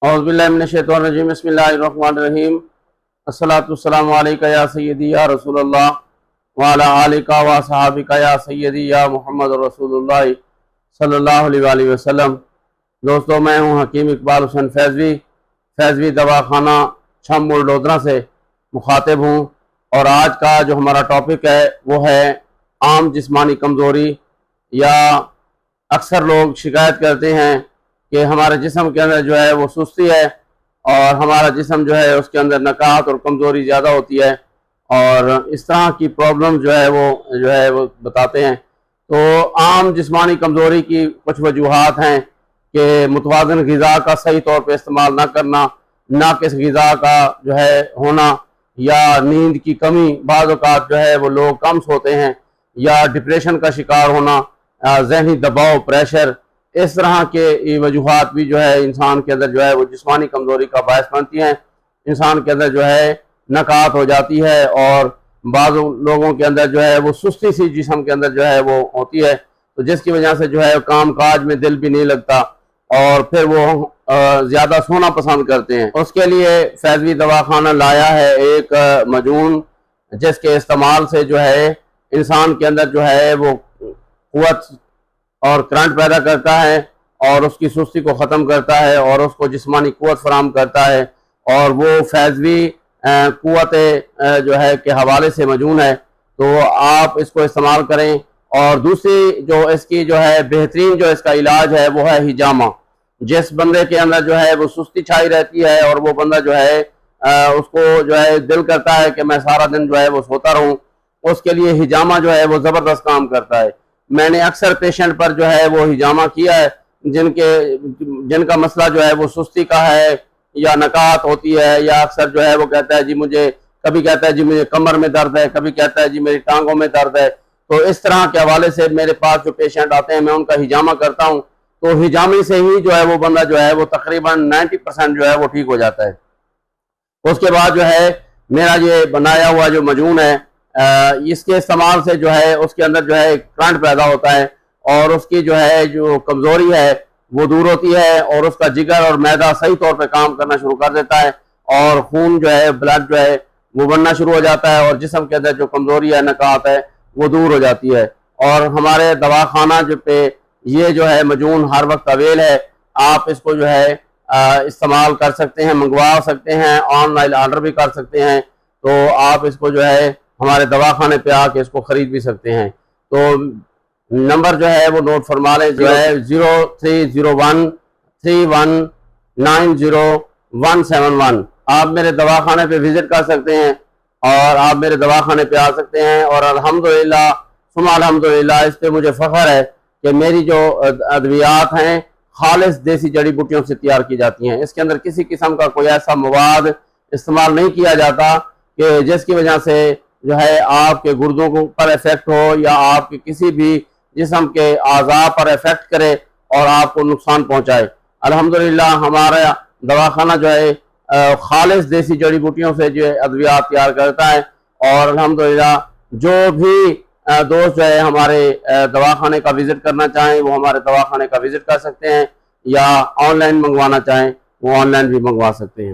औज़ुबिल्लाहिमिनश्शैतानिर्रजीम बिस्मिल्लाहिर्रहमानिर्रहीम अस्सलातुस्सलामु अलैका या सय्यदी या रसूलल्लाह व अला आलिका व सहाबिका या सय्यदी या मुहम्मद रसूलुल्लाह सल्लल्लाहु अलैहि वसल्लम। दोस्तों, मैं हूं हकीम इकबाल हुसैन फैज़वी दवाखाना छम वडोदरा से मुखातिब हूं और आज का जो हमारा टॉपिक है वो है आम जिस्मानी कमज़ोरी। या अक्सर लोग शिकायत करते हैं कि हमारे जिस्म के अंदर जो है वो सुस्ती है और हमारा जिस्म जो है उसके अंदर नकात और कमज़ोरी ज़्यादा होती है और इस तरह की प्रॉब्लम जो है वो बताते हैं। तो आम जिस्मानी कमज़ोरी की कुछ वजूहात हैं कि मुतवाज़न ग़िज़ा का सही तौर पर इस्तेमाल ना करना, नाक़िस ग़िज़ा का जो है होना, या नींद की कमी, बाज़ औक़ात जो है वो लोग कम सोते हैं, या डिप्रेशन का शिकार होना, ज़हनी दबाव, प्रेशर, इस तरह के वजूहात भी जो है इंसान के अंदर जो है वो जिस्मानी कमज़ोरी का बायस बनती हैं। इंसान के अंदर जो है नकात हो जाती है और बाज़ लोगों के अंदर जो है वो सुस्ती सी जिस्म के अंदर जो है वो होती है, तो जिसकी वजह से जो है काम काज में दिल भी नहीं लगता और फिर वो ज़्यादा सोना पसंद करते हैं। उसके लिए फैज़वी दवाखाना लाया है एक मजून जिसके इस्तेमाल से जो है इंसान के अंदर जो है वो क़ुव्वत और करंट पैदा करता है और उसकी सुस्ती को ख़त्म करता है और उसको जिस्मानी क़ुव्वत फराहम करता है। और वो फैज़वी क़ुव्वत जो है के हवाले से मजून है, तो आप इसको इस्तेमाल करें। और दूसरी जो इसकी जो है बेहतरीन जो इसका इलाज है वो है हिजामा। जिस बंदे के अंदर जो है वो सुस्ती छाई रहती है और वो बंदा जो है उसको जो है दिल करता है कि मैं सारा दिन जो है वो सोता रहूं, उसके लिए हिजामा जो है वो ज़बरदस्त काम करता है। मैंने अक्सर पेशेंट पर जो है वो हिजामा किया है जिनका मसला जो है वो सुस्ती का है या नकात होती है, या अक्सर जो है वो कहता है जी मुझे, कभी कहता है जी मुझे कमर में दर्द है, कभी कहता है जी मेरी टांगों में दर्द है। तो इस तरह के हवाले से मेरे पास जो पेशेंट आते हैं मैं उनका हिजामा करता हूँ, तो हिजामे से ही जो है वो बंदा जो है वो तकरीबन 90% जो है वो ठीक हो जाता है। उसके बाद जो है मेरा ये बनाया हुआ जो मजून है, इसके इस्तेमाल से जो है उसके अंदर जो है करंट पैदा होता है और उसकी जो है जो कमज़ोरी है वो दूर होती है और उसका जिगर और मैदा सही तौर पे काम करना शुरू कर देता है और खून जो है, ब्लड जो है वो बनना शुरू हो जाता है और जिस्म के अंदर जो कमज़ोरी है, नकात है, वो दूर हो जाती है। और हमारे दवाखाना जो पे ये जो है मजून हर वक्त अवेल है, आप इसको जो है इस्तेमाल कर सकते हैं, मंगवा सकते हैं, ऑनलाइन ऑर्डर भी कर सकते हैं। तो आप इसको जो है हमारे दवाखाने पे आके इसको ख़रीद भी सकते हैं। तो नंबर जो है वो नोट फरमा लें, जो है 0301319071। आप मेरे दवाखाने पे विज़िट कर सकते हैं और आप मेरे दवाखाने पे आ सकते हैं। और अल्हम्दुलिल्लाह सुम्मा अल्हम्दुलिल्लाह, इस पे मुझे फ़ख्र है कि मेरी जो अद्वियात हैं खालिस देसी जड़ी बूटियों से तैयार की जाती हैं। इसके अंदर किसी किस्म का कोई ऐसा मवाद इस्तेमाल नहीं किया जाता कि जिसकी वजह से जो है आपके गुर्दों को पर इफेक्ट हो या आपके किसी भी जिस्म के आज़ा पर इफेक्ट करे और आपको नुकसान पहुंचाए। अल्हम्दुलिल्लाह हमारा दवाखाना जो है खालिस देसी जड़ी बूटियों से जो है अद्वियात तैयार करता है। और अल्हम्दुलिल्लाह जो भी दोस्त जो है हमारे दवाखाने का विज़िट करना चाहें वो हमारे दवाखाने का विज़िट कर सकते हैं, या ऑनलाइन मंगवाना चाहें वो ऑनलाइन भी मंगवा सकते हैं।